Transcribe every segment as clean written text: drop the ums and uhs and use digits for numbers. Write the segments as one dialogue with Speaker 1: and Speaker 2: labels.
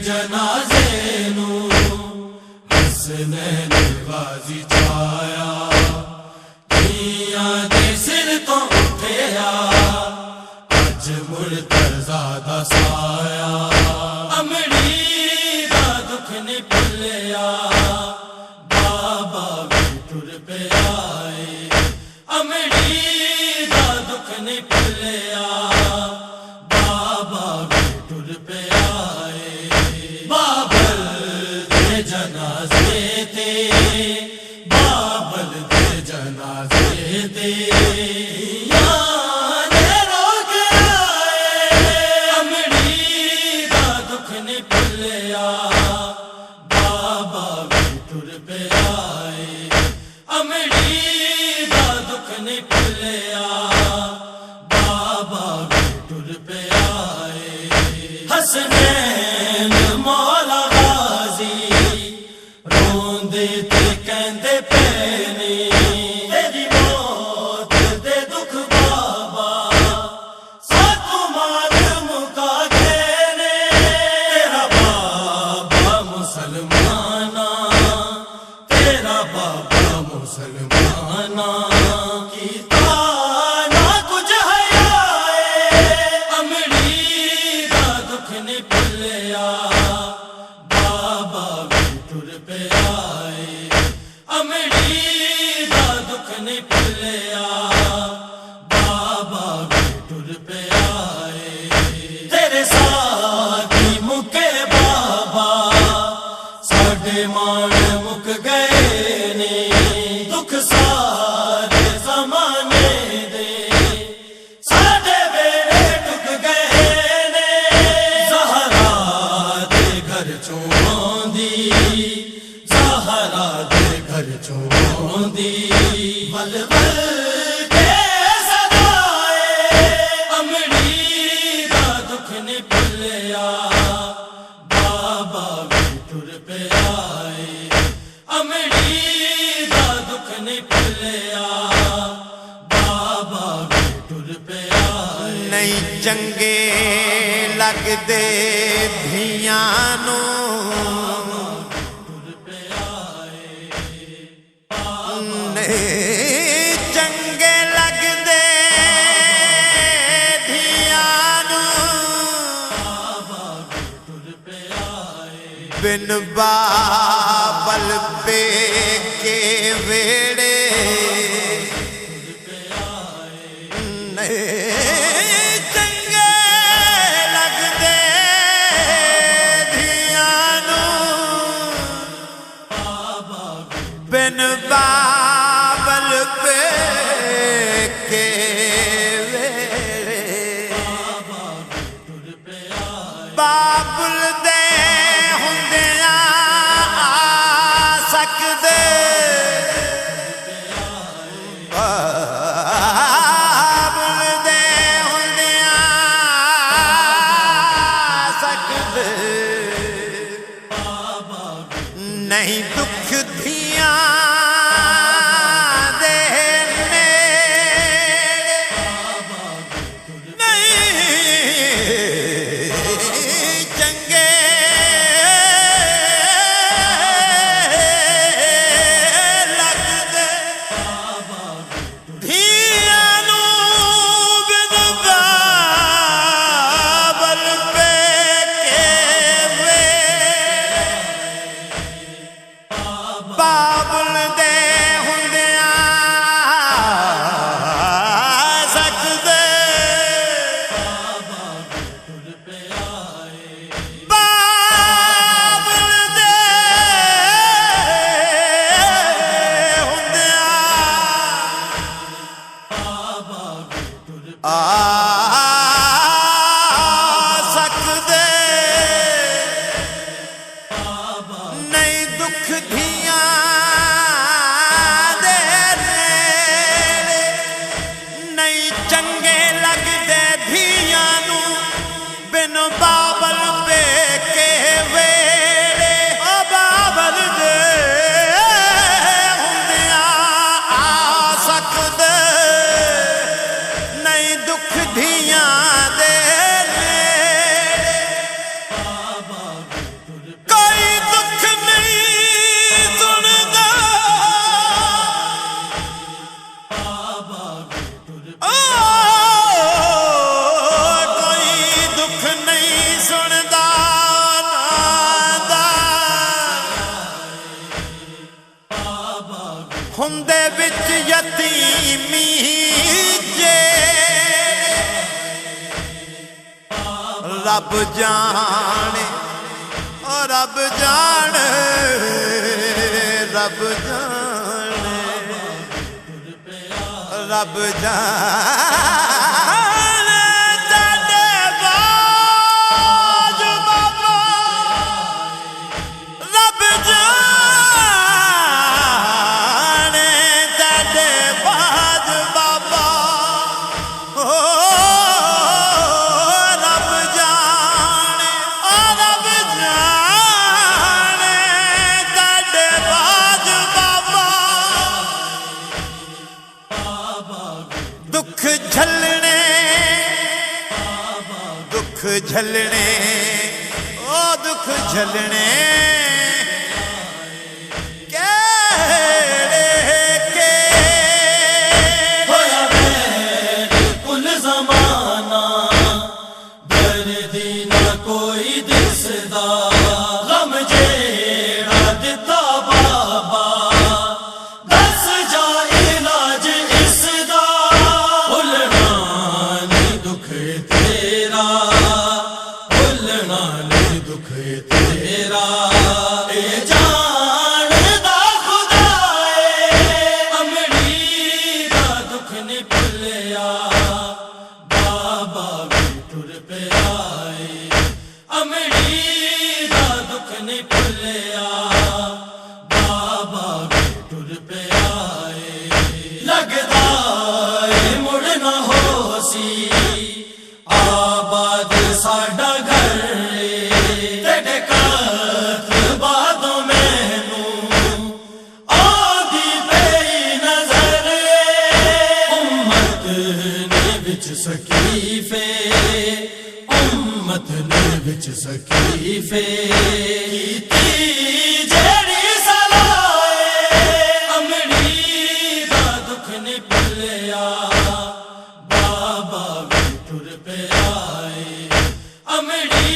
Speaker 1: جنازے نو حسنین غازی چھایا دنیا دے سر تو اٹھیا اج مرتضی دا سایا امڑی دا دکھ نہیں بھلیا بابا بھی ٹر پیا امڑی دا دکھ نہیں بھلیا بابا بھی ٹر پیا جنازے تے بابل دے جنازے تے رو کے آئے امڑی دا دکھ نہیں بھلیا بابا بھی ٹر پہ آئے امڑی دا دکھ نہیں بھلیا بابا بھی ٹر پہ آئے حسنین مولا روندے تے کہندے پینے تیری موت دے دکھ بابا ساتوں مار مکا دینے تیرا بابا مسلمانا تیرا بابا مسلمانا کیتا نہ کچھ حیائے امڑی دا دکھ نہیں بھلیا بابا ٹر پہ آئے امڑی دا دکھ نہیں بھلیا بابا بھی ٹر پہ آئے تیرے ساتھی مکے بابا ساڈے مان مک گئے نے دکھ سارے زمانے دے ساڈے ویلے ٹک گئے نے زہرا دے گھر چوں دی زہرا دے گھر چوں دی ول ول کے صدائے امڑی دا دکھ نہیں بھلیا بابا بھی ٹر پہ آئے امڑی دا دکھ نہیں بھلیا بابا بھی ٹر پہ آئے
Speaker 2: نہیں چنگے لگ دے دھیاں نو چنگے لگ دے دھیاں نو بن بابل پہ کے ویڑے چنگے لگ دے دھیاں نو بن بابل پہ کے ویڑے بابل دے ہوندیاں آ سکدے بابل دے ہوندیاں آ سکدے نہیں دکھ دھیاں ਹੁੰਦੇ ਵਿੱਚ ਯਤੀਮੀ ਜੇ ਰੱਬ ਜਾਣੇ ਓ ਰੱਬ ਜਾਣੇ ਰੱਬ ਜਾਣੇ ਰੱਬ ਜਾਣੇ ਤੁਹਾਡੇ ਬਾਜ ਬਾਬਾ ਰੱਬ ਜਾਣੇ ਤੁਹਾਡੇ ਬਾਜ ਬਾਬਾ ਓ ਰੱਬ ਜਾਣੇ ਓ ਰੱਬ ਜਾਣੇ ਤੁਹਾਡੇ ਬਾਜ ਬਾਬਾ ਦੁੱਖ ਝੱਲਣੇ ਦੁੱਖ ਝੱਲਣੇ ਓ ਦੁੱਖ ਝੱਲਣੇ ਕਿਹੜੇ ਕੇ
Speaker 1: ਹੋਇਆ ਮੇਰੇ ਕੁਲ ਜ਼ਮਾਨਾ ਦਰਦੀ ਨਾ ਕੋਈ ਦਿਸਦਾ ਗਮ ਜਿਹੜਾ ਦਿੱਤਾ ਬਾਬਾ ਦੱਸ ਜਾ ਇਲਾਜ ਇਸ ਦਾ ਭੁੱਲਣਾ ਨਹੀਂ ਦੁੱਖ ਤੇਰਾ ਭੁੱਲਣਾ ਨਹੀਂ ਦੁੱਖ ਤੇਰਾ ਇਹ ਜਾਣਦਾ ਖੁਦਾ ਏ ਅਮੜੀ ਦਾ ਦੁੱਖ ਨਹੀਂ ਭੁੱਲਿਆ ਬਾਬਾ ਵੀ ਟੁਰ ਪਿਆ ਏ ਅਮੜੀ ਦਾ ਦੁੱਖ ਨਹੀਂ ਭੁੱਲਿਆ ਬਾਬਾ ਵੀ ਟੁਰ ਪਿਆ ਏ ਲੱਗਦਾ ਏ ਮੁੜ ਨਾ ਹੋਸੀ ਆਬਾਦ ਸਾਡਾ ਘਰ ਏ ਤੇਰੇ ਕਾਤਲ ਬਾਦੋਂ ਮੈਨੂੰ ਆਦੀ ਪਈ ਨਜ਼ਰ ਏ ਉਮਤ ਨੇ ਵਿੱਚ ਸਕੀਫੇ ਉਮਤ ਨੇ ਵਿੱਚ ਸਕੀਫੇ ਕੀਤੀ ਜਿਹੜੀ ਸਲਾਏ ਅਮੜੀ ਦਾ ਦੁੱਖ ਨਹੀਂ ਭੁੱਲਿਆ ਬਾਬਾ ਵੀ ਟੁਰ ਪਿਆ ਏ ਅਮੜੀ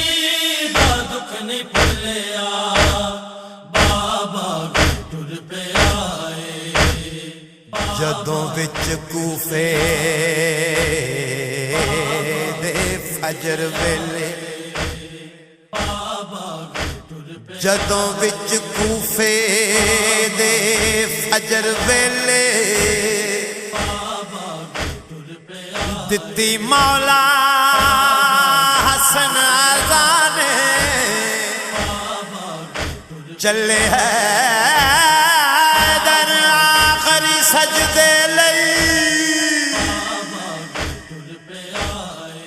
Speaker 1: ਦਾ ਦੁੱਖ ਨਹੀਂ ਭੁੱਲਿਆ ਬਾਬਾ ਵੀ ਟੁਰ ਪਿਆ ਏ
Speaker 2: ਜਦੋਂ ਵਿੱਚ ਕੂਫੇ ਦੇ ਫਜਰ ਵੇਲੇ ਜਦੋਂ ਵਿੱਚ ਕੂਫੇ ਦੇ ਫਜਰ ਵੇਲੇ ਦਿੱਤੀ ਮੌਲਾ ਹਸਨ ਆਜ਼ਾਨੇ ਚੱਲੇ ਹੈ ਦਰ ਆਖਰੀ ਸਜਦੇ ਲਈ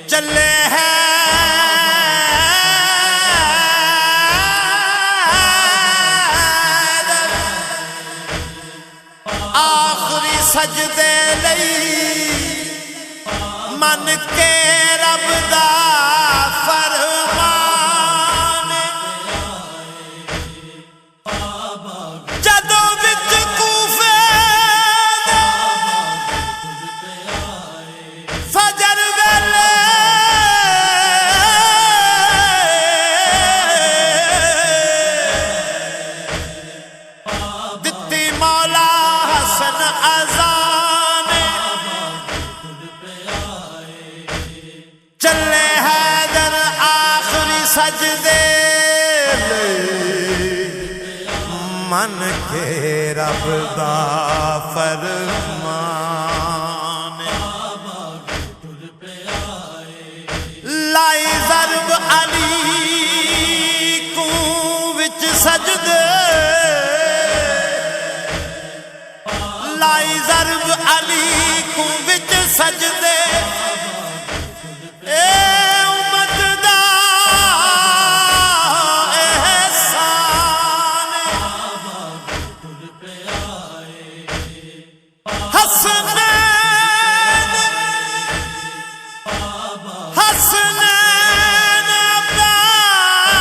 Speaker 2: ਚੱਲੇ ਹੈ ਆਖਰੀ ਸਜਦੇ ਲਈ ਮਨ ਕੇ ਰੱਬ ਦਾ ਫਰਮਾਨ ਜਦੋਂ ਵਿੱਚ ਕੂਫੇ ਦੇ ਫਜਰ ਵੇਲੇ ਦਿੱਤੀ ਮੌਲਾ ਹਸਨ ਅਜ਼ਾਨ ਚੱਲੇ ਹੈਦਰ ਆਖਰੀ ਸਜਦੇ ਮਨ ਕੇ ਰੱਬ ਦਾ ਫਰਮਾਨ ਲਾਈ ਜ਼ਰਬ ਅਲੀ ਕੂ ਵਿੱਚ ਸਜਦੇ ਲਾਈ ਜ਼ਰਬ ਅਲੀ ਕੂ ਵਿੱਚ ਸਜਦੇ ਏ ਉਮਤ ਦਾ ਇਹਸਾਨ ਹਸਨੈਨ ਹਸਨੈਨ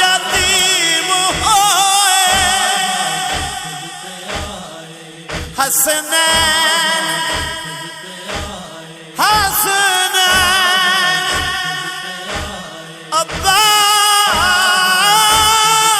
Speaker 2: ਯਤੀਮ ਹੋਏ ਹਸਨੈਨ ਹਸਨੈਨ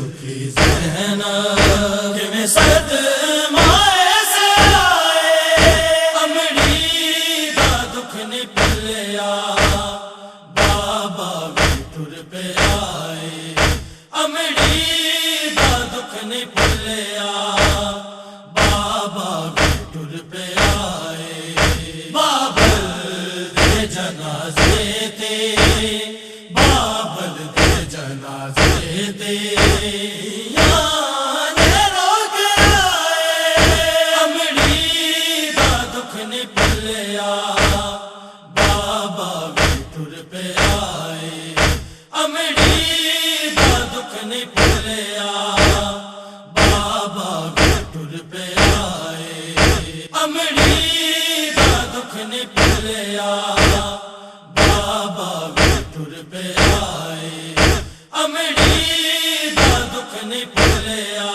Speaker 1: دکھی زینب کیویں صدمائے سے آئے امڑی دا دکھ نہیں پلیا بابا بھی ٹر پہ آئے امڑی دا دکھ نہیں پلیا بابا بھی ٹر پہ آئے بابل دے جنازے تے بابل دے جنازے تے یانے روک آئے امڑی دا دکھ نہیں پلیا بابا بھی ٹر پہ آئے امڑی دا دکھ نہیں پلیا بابا بھی ٹر پہ آئے امڑی دا دکھ نہیں پلیا بابا بھی ٹر پہ آئے امڑی دا دکھ نہیں پلیا